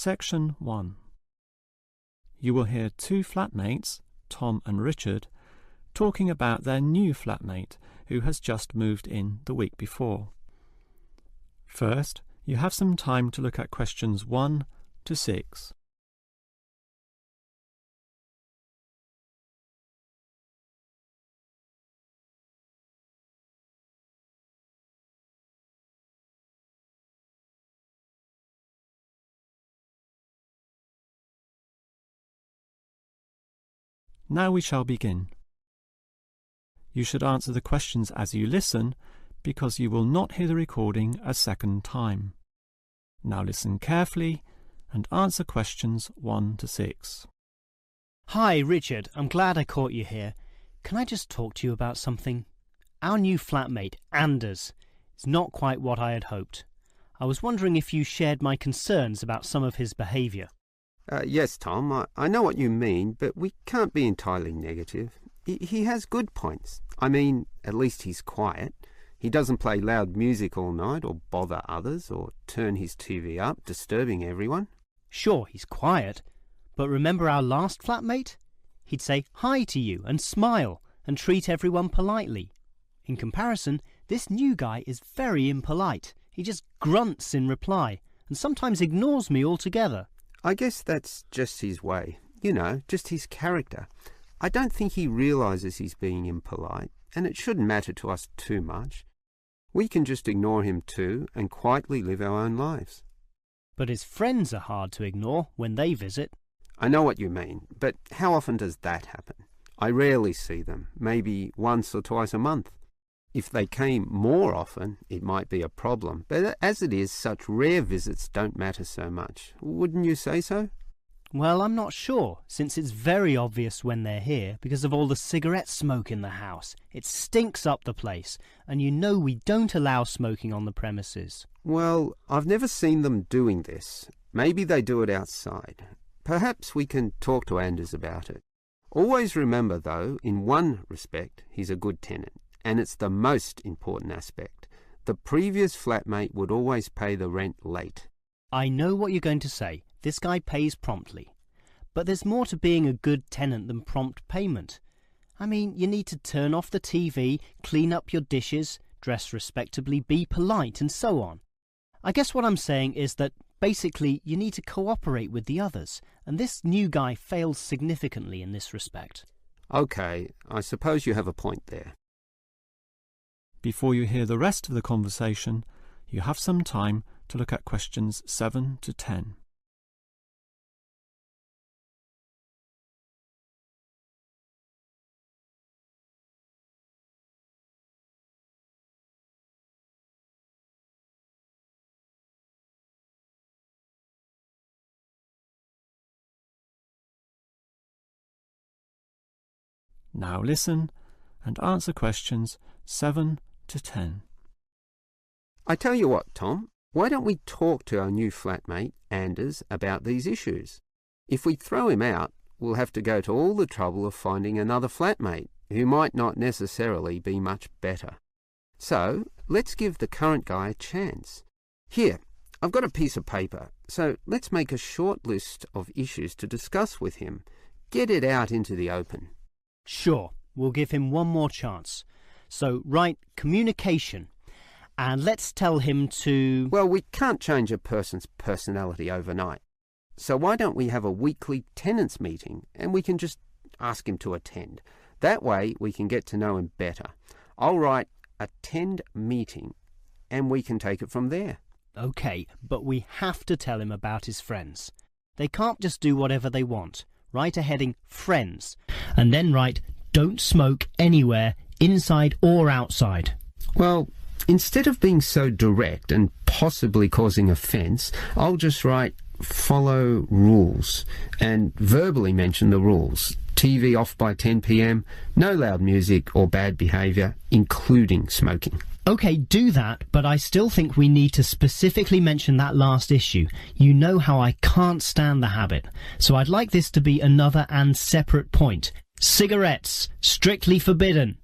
Section 1. You will hear two flatmates, Tom and Richard, talking about their new flatmate who has just moved in the week before. First, you have some time to look at questions 1 to 6. Now we shall begin. You should answer the questions as you listen, because you will not hear the recording a second time. Now listen carefully and answer questions 1 to 6. Hi, Richard. I'm glad I caught you here. Can I just talk to you about something? Our new flatmate, Anders, is not quite what I had hoped. I was wondering if you shared my concerns about some of his behaviour. Yes, Tom, I know what you mean, but we can't be entirely negative. He has good points. I mean, at least he's quiet. He doesn't play loud music all night or bother others or turn his TV up, disturbing everyone. Sure, he's quiet, but remember our last flatmate? He'd say hi to you and smile and treat everyone politely. In comparison, this new guy is very impolite. He just grunts in reply and sometimes ignores me altogether. I guess that's just his way, just his character. I don't think he realises he's being impolite, and it shouldn't matter to us too much. We can just ignore him too and quietly live our own lives. But his friends are hard to ignore when they visit. I know what you mean, but how often does that happen? I rarely see them, maybe once or twice a month. If they came more often, it might be a problem, but as it is, such rare visits don't matter so much. Wouldn't you say so? Well, I'm not sure, since it's very obvious when they're here because of all the cigarette smoke in the house. It stinks up the place, and you know we don't allow smoking on the premises. Well, I've never seen them doing this. Maybe they do it outside. Perhaps we can talk to Anders about it. Always remember, though, in one respect, he's a good tenant. And it's the most important aspect. The previous flatmate would always pay the rent late. I know what you're going to say. This guy pays promptly. But there's more to being a good tenant than prompt payment. I mean, you need to turn off the TV, clean up your dishes, dress respectably, be polite, and so on. I guess what I'm saying is that basically you need to cooperate with the others, and this new guy fails significantly in this respect. Okay, I suppose you have a point there. Before you hear the rest of the conversation, you have some time to look at questions 7 to 10. Now listen and answer questions 7 to 10. I tell you what, Tom, why don't we talk to our new flatmate, Anders, about these issues? If we throw him out, we'll have to go to all the trouble of finding another flatmate, who might not necessarily be much better. So, let's give the current guy a chance. Here, I've got a piece of paper, so let's make a short list of issues to discuss with him. Get it out into the open. Sure, we'll give him one more chance. So write communication, and let's tell him to... Well, we can't change a person's personality overnight. So why don't we have a weekly tenants meeting and we can just ask him to attend. That way we can get to know him better. I'll write attend meeting and we can take it from there. OK, but we have to tell him about his friends. They can't just do whatever they want. Write a heading friends and then write don't smoke anywhere, inside or outside. Well, instead of being so direct and possibly causing offence, I'll just write follow rules and verbally mention the rules. TV off by 10 p.m, no loud music or bad behaviour, including smoking. OK, do that, but I still think we need to specifically mention that last issue. You know how I can't stand the habit, so I'd like this to be another and separate point. Cigarettes, strictly forbidden.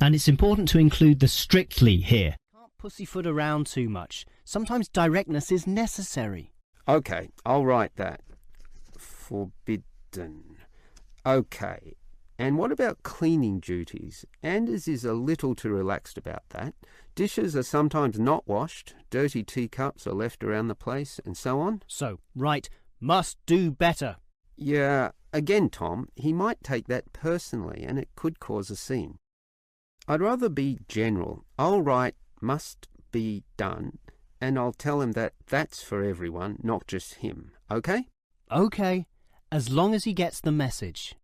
And it's important to include the strictly here. Can't pussyfoot around too much. Sometimes directness is necessary. OK, I'll write that. Forbidden. OK. And what about cleaning duties? Anders is a little too relaxed about that. Dishes are sometimes not washed, dirty teacups are left around the place, and so on. So, write, must do better. Yeah, again, Tom, he might take that personally and it could cause a scene. I'd rather be general. I'll write must be done and I'll tell him that that's for everyone, not just him. OK? OK, as long as he gets the message.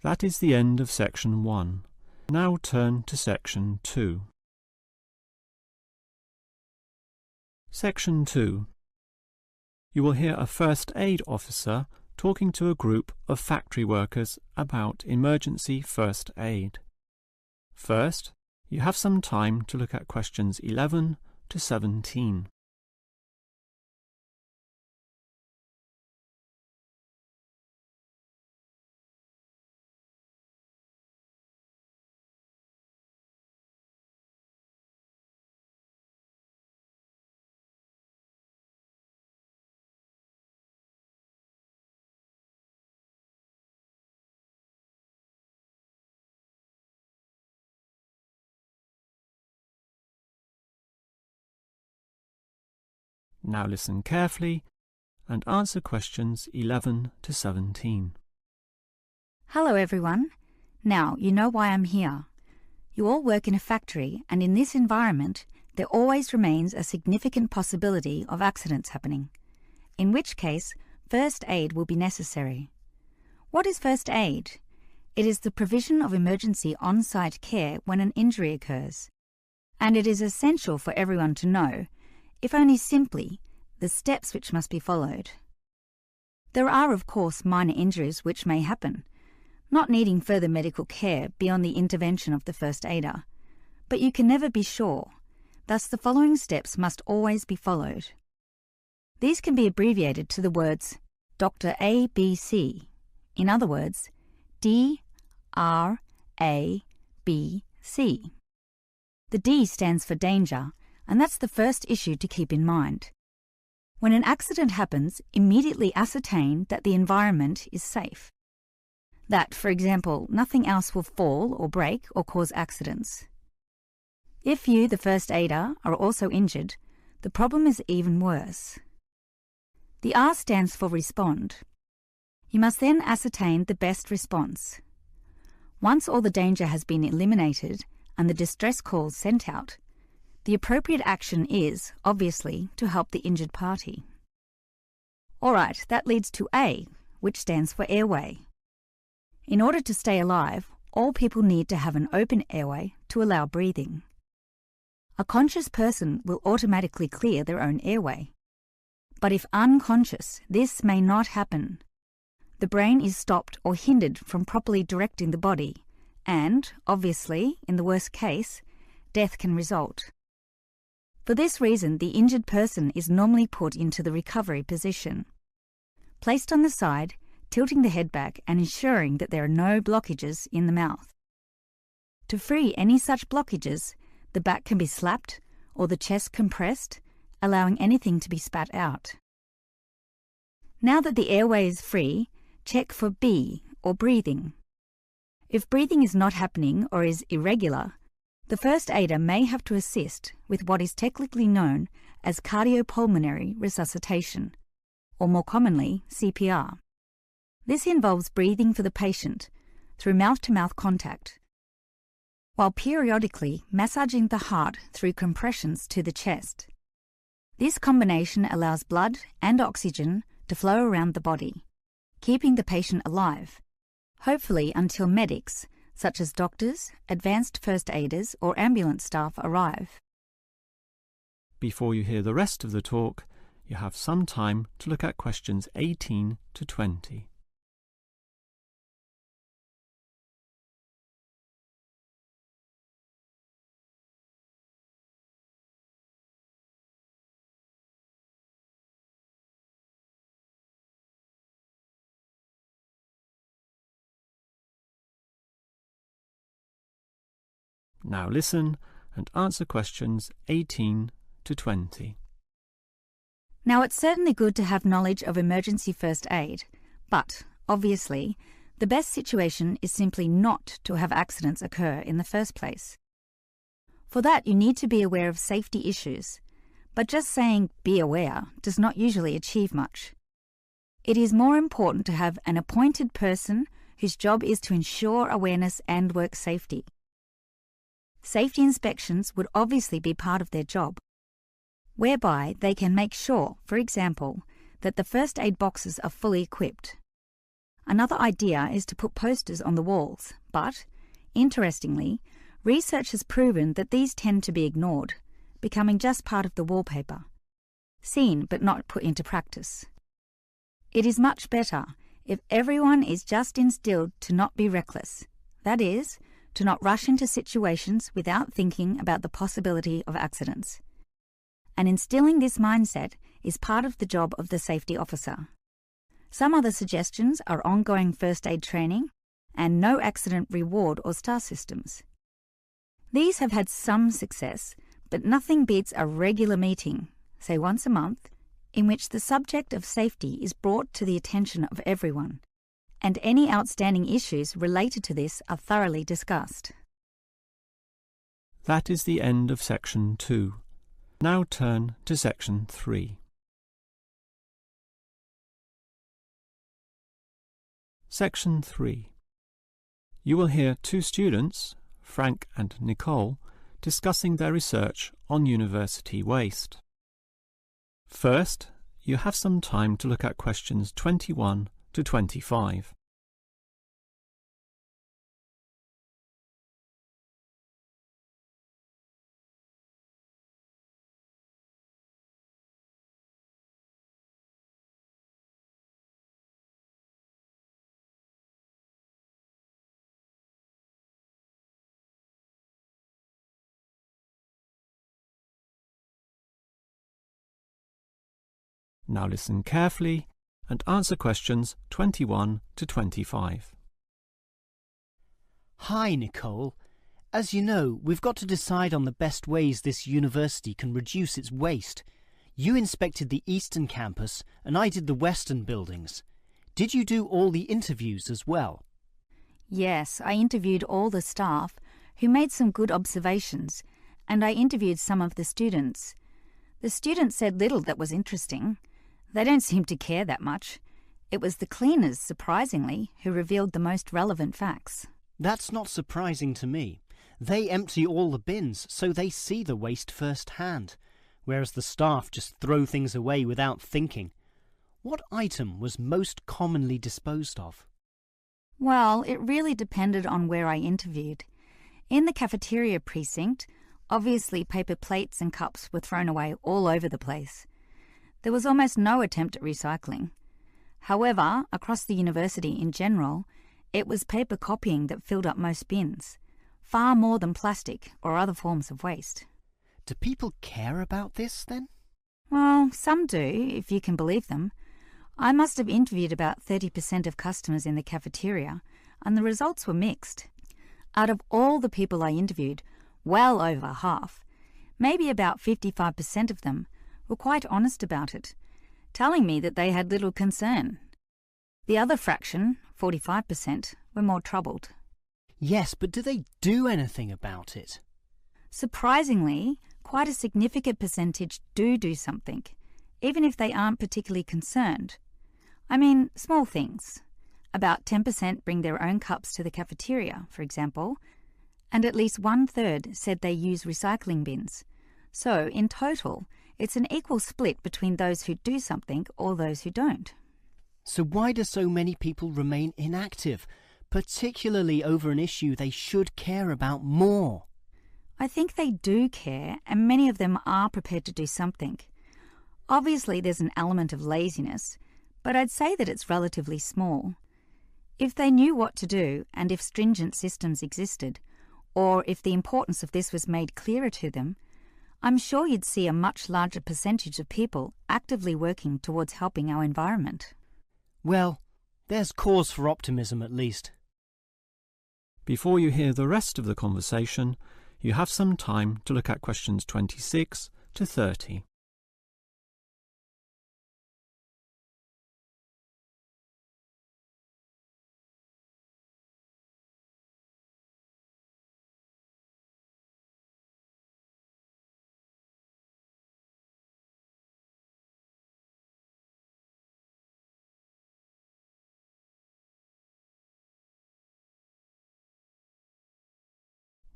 That is the end of section 1. Now turn to section 2. Section 2. You will hear a first aid officer talking to a group of factory workers about emergency first aid. First, you have some time to look at questions 11 to 17. Now listen carefully and answer questions 11 to 17. Hello everyone. Now you know why I'm here. You all work in a factory, and in this environment there always remains a significant possibility of accidents happening, in which case first aid will be necessary. What is first aid? It is the provision of emergency on-site care when an injury occurs, and it is essential for everyone to know, if only simply, the steps which must be followed. There are, of course, minor injuries which may happen, not needing further medical care beyond the intervention of the first aider, but you can never be sure, thus the following steps must always be followed. These can be abbreviated to the words Dr. ABC, in other words, DRABC. The D stands for danger, and that's the first issue to keep in mind. When an accident happens, immediately ascertain that the environment is safe. That, for example, nothing else will fall or break or cause accidents. If you, the first aider, are also injured, the problem is even worse. The R stands for respond. You must then ascertain the best response. Once all the danger has been eliminated and the distress calls sent out, the appropriate action is, obviously, to help the injured party. Alright, that leads to A, which stands for airway. In order to stay alive, all people need to have an open airway to allow breathing. A conscious person will automatically clear their own airway. But if unconscious, this may not happen. The brain is stopped or hindered from properly directing the body, and, obviously, in the worst case, death can result. For this reason, the injured person is normally put into the recovery position. Placed on the side, tilting the head back and ensuring that there are no blockages in the mouth. To free any such blockages, the back can be slapped or the chest compressed, allowing anything to be spat out. Now that the airway is free, check for B, or breathing. If breathing is not happening or is irregular, the first aider may have to assist with what is technically known as cardiopulmonary resuscitation, or more commonly, CPR. This involves breathing for the patient through mouth-to-mouth contact, while periodically massaging the heart through compressions to the chest. This combination allows blood and oxygen to flow around the body, keeping the patient alive, hopefully until medics, such as doctors, advanced first aiders or ambulance staff arrive. Before you hear the rest of the talk, you have some time to look at questions 18 to 20. Now listen and answer questions 18 to 20. Now, it's certainly good to have knowledge of emergency first aid, but, obviously, the best situation is simply not to have accidents occur in the first place. For that, you need to be aware of safety issues, but just saying "be aware" does not usually achieve much. It is more important to have an appointed person whose job is to ensure awareness and work safety. Safety inspections would obviously be part of their job, whereby they can make sure, for example, that the first aid boxes are fully equipped. Another idea is to put posters on the walls, but, interestingly, research has proven that these tend to be ignored, becoming just part of the wallpaper, seen but not put into practice. It is much better if everyone is just instilled to not be reckless, that is, to not rush into situations without thinking about the possibility of accidents. And instilling this mindset is part of the job of the safety officer. Some other suggestions are ongoing first aid training and no accident reward or star systems. These have had some success, but nothing beats a regular meeting, say once a month, in which the subject of safety is brought to the attention of everyone, and any outstanding issues related to this are thoroughly discussed. That is the end of Section 2. Now turn to Section 3. Section 3. You will hear two students, Frank and Nicole, discussing their research on university waste. First, you have some time to look at questions 21 to 25. Now listen carefully and answer questions 21 to 25. Hi, Nicole. As you know, we've got to decide on the best ways this university can reduce its waste. You inspected the eastern campus and I did the western buildings. Did you do all the interviews as well? Yes, I interviewed all the staff, who made some good observations, and I interviewed some of the students. The students said little that was interesting. They don't seem to care that much. It was the cleaners, surprisingly, who revealed the most relevant facts. That's not surprising to me. They empty all the bins, so they see the waste firsthand, whereas the staff just throw things away without thinking. What item was most commonly disposed of? Well, it really depended on where I interviewed. In the cafeteria precinct, obviously paper plates and cups were thrown away all over the place. There was almost no attempt at recycling. However, across the university in general, it was paper copying that filled up most bins, far more than plastic or other forms of waste. Do people care about this, then? Well, some do, if you can believe them. I must have interviewed about 30% of customers in the cafeteria, and the results were mixed. Out of all the people I interviewed, well over half, maybe about 55% of them, were quite honest about it, telling me that they had little concern. The other fraction, 45%, were more troubled. Yes, but do they do anything about it? Surprisingly, quite a significant percentage do something, even if they aren't particularly concerned. I mean, small things. About 10% bring their own cups to the cafeteria, for example, and at least 1/3 said they use recycling bins. So, in total, it's an equal split between those who do something or those who don't. So why do so many people remain inactive, particularly over an issue they should care about more? I think they do care, and many of them are prepared to do something. Obviously, there's an element of laziness, but I'd say that it's relatively small. If they knew what to do, and if stringent systems existed, or if the importance of this was made clearer to them, I'm sure you'd see a much larger percentage of people actively working towards helping our environment. Well, there's cause for optimism at least. Before you hear the rest of the conversation, you have some time to look at questions 26 to 30.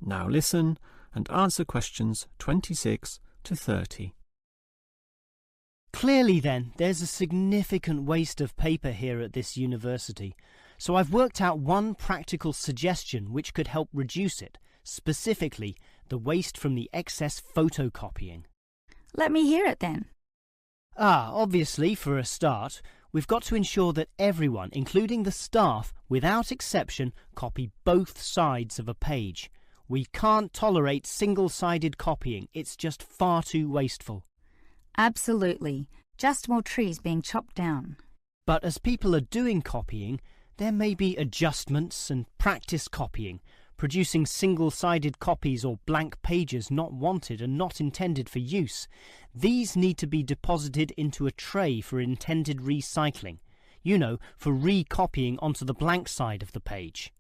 Now listen and answer questions 26 to 30. Clearly then, there's a significant waste of paper here at this university, so I've worked out one practical suggestion which could help reduce it, specifically the waste from the excess photocopying. Let me hear it then. Obviously, for a start, we've got to ensure that everyone, including the staff, without exception, copy both sides of a page. We can't tolerate single-sided copying. It's just far too wasteful. Absolutely. Just more trees being chopped down. But as people are doing copying, there may be adjustments and practice copying, producing single-sided copies or blank pages not wanted and not intended for use. These need to be deposited into a tray for intended recycling. You know, for recopying onto the blank side of the page.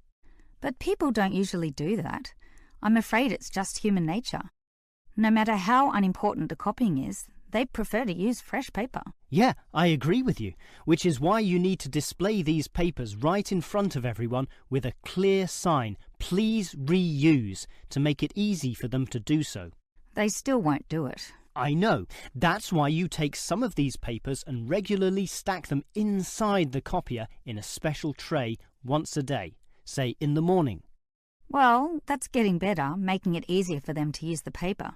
But people don't usually do that. I'm afraid it's just human nature. No matter how unimportant the copying is, they prefer to use fresh paper. Yeah, I agree with you, which is why you need to display these papers right in front of everyone with a clear sign, "Please reuse," to make it easy for them to do so. They still won't do it. I know. That's why you take some of these papers and regularly stack them inside the copier in a special tray once a day, say in the morning. Well, that's getting better, making it easier for them to use the paper.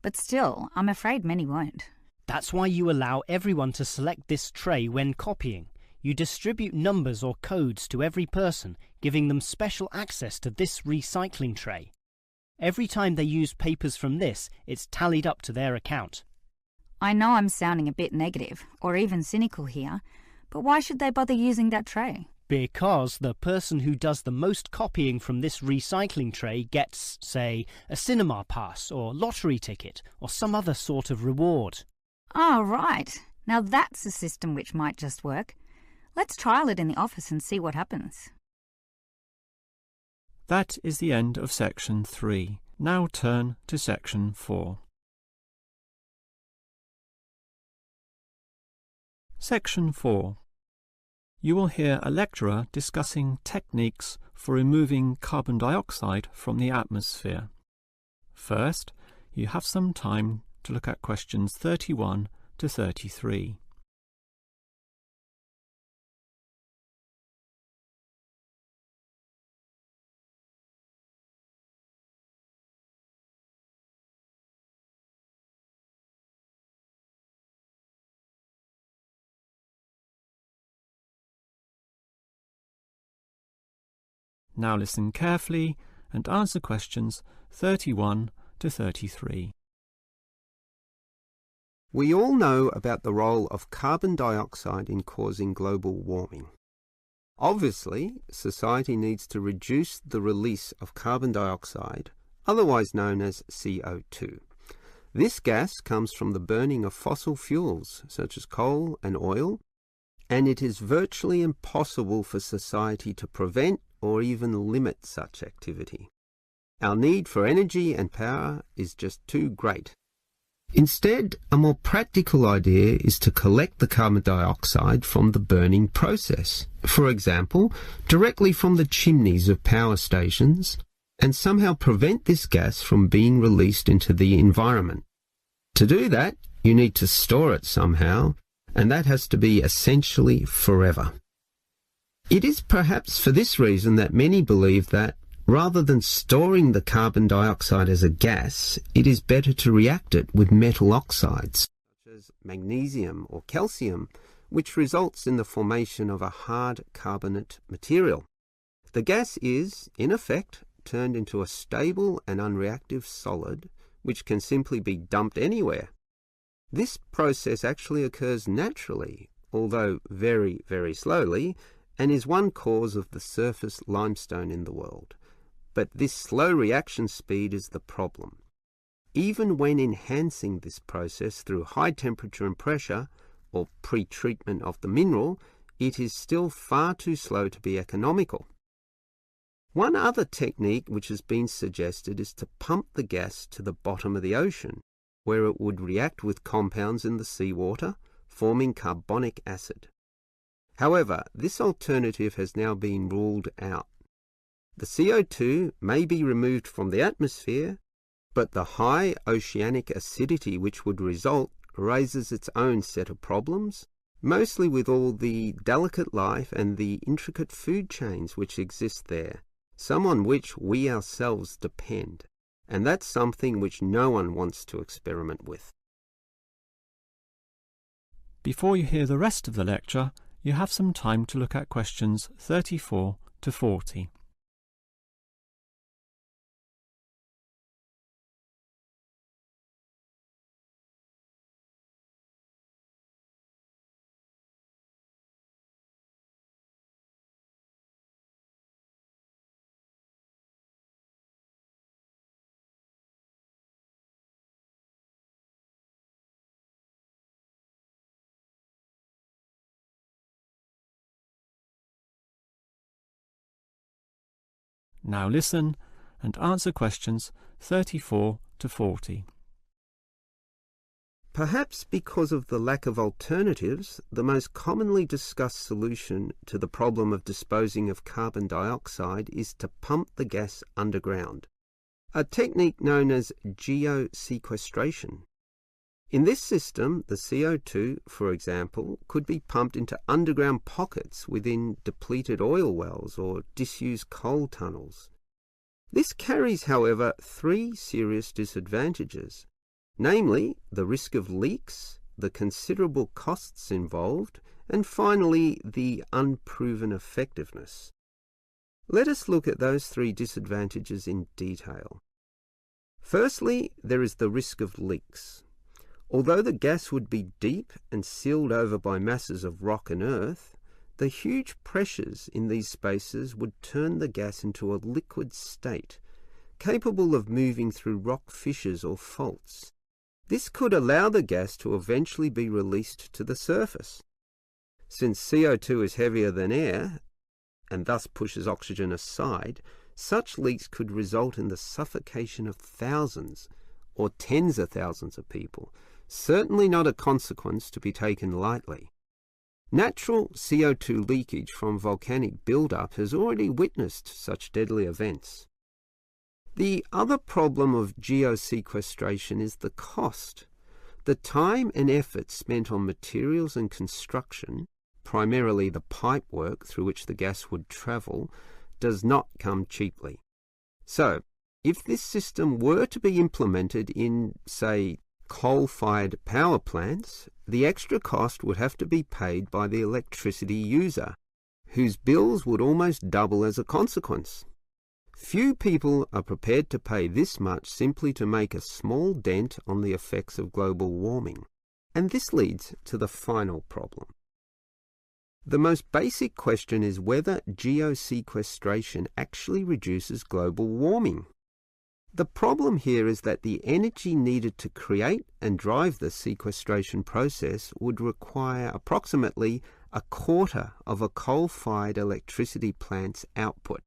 But still, I'm afraid many won't. That's why you allow everyone to select this tray when copying. You distribute numbers or codes to every person, giving them special access to this recycling tray. Every time they use papers from this, it's tallied up to their account. I know I'm sounding a bit negative, or even cynical here, but why should they bother using that tray? Because the person who does the most copying from this recycling tray gets, say, a cinema pass or lottery ticket or some other sort of reward. Oh, right. Now that's a system which might just work. Let's trial it in the office and see what happens. That is the end of section 3. Now turn to section 4. Section 4. You will hear a lecturer discussing techniques for removing carbon dioxide from the atmosphere. First, you have some time to look at questions 31 to 33. Now listen carefully and answer questions 31 to 33. We all know about the role of carbon dioxide in causing global warming. Obviously, society needs to reduce the release of carbon dioxide, otherwise known as CO2. This gas comes from the burning of fossil fuels such as coal and oil, and it is virtually impossible for society to prevent or even limit such activity. Our need for energy and power is just too great. Instead, a more practical idea is to collect the carbon dioxide from the burning process, for example, directly from the chimneys of power stations, and somehow prevent this gas from being released into the environment. To do that, you need to store it somehow, and that has to be essentially forever. It is perhaps for this reason that many believe that, rather than storing the carbon dioxide as a gas, it is better to react it with metal oxides, such as magnesium or calcium, which results in the formation of a hard carbonate material. The gas is, in effect, turned into a stable and unreactive solid, which can simply be dumped anywhere. This process actually occurs naturally, although very, very slowly, and is one cause of the surface limestone in the world. But this slow reaction speed is the problem. Even when enhancing this process through high temperature and pressure, or pre-treatment of the mineral, it is still far too slow to be economical. One other technique which has been suggested is to pump the gas to the bottom of the ocean, where it would react with compounds in the seawater, forming carbonic acid. However, this alternative has now been ruled out. The CO2 may be removed from the atmosphere, but the high oceanic acidity which would result raises its own set of problems, mostly with all the delicate life and the intricate food chains which exist there, some on which we ourselves depend, and that's something which no one wants to experiment with. Before you hear the rest of the lecture, you have some time to look at questions 34 to 40. Now listen and answer questions 34 to 40. Perhaps because of the lack of alternatives, the most commonly discussed solution to the problem of disposing of carbon dioxide is to pump the gas underground, a technique known as geosequestration. In this system, the CO2, for example, could be pumped into underground pockets within depleted oil wells or disused coal tunnels. This carries, however, three serious disadvantages, namely the risk of leaks, the considerable costs involved, and finally the unproven effectiveness. Let us look at those three disadvantages in detail. Firstly, there is the risk of leaks. Although the gas would be deep and sealed over by masses of rock and earth, the huge pressures in these spaces would turn the gas into a liquid state, capable of moving through rock fissures or faults. This could allow the gas to eventually be released to the surface. Since CO2 is heavier than air, and thus pushes oxygen aside, such leaks could result in the suffocation of thousands or tens of thousands of people, certainly not a consequence to be taken lightly. Natural CO2 leakage from volcanic buildup has already witnessed such deadly events. The other problem of geosequestration is the cost. The time and effort spent on materials and construction, primarily the pipe work through which the gas would travel, does not come cheaply. So, if this system were to be implemented in, say, coal-fired power plants, the extra cost would have to be paid by the electricity user, whose bills would almost double as a consequence. Few people are prepared to pay this much simply to make a small dent on the effects of global warming. And this leads to the final problem. The most basic question is whether geosequestration actually reduces global warming. The problem here is that the energy needed to create and drive the sequestration process would require approximately a quarter of a coal-fired electricity plant's output.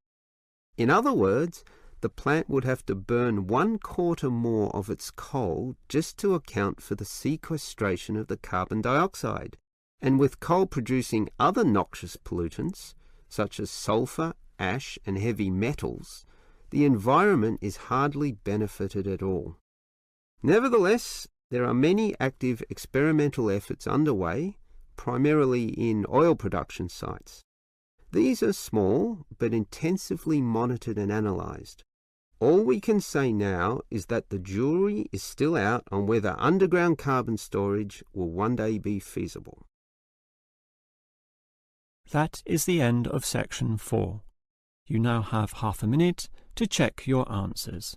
In other words, the plant would have to burn 1/4 more of its coal just to account for the sequestration of the carbon dioxide. And with coal producing other noxious pollutants, such as sulfur, ash, and heavy metals, the environment is hardly benefited at all. Nevertheless, there are many active experimental efforts underway, primarily in oil production sites. These are small, but intensively monitored and analysed. All we can say now is that the jury is still out on whether underground carbon storage will one day be feasible. That is the end of section 4. You now have half a minute to check your answers.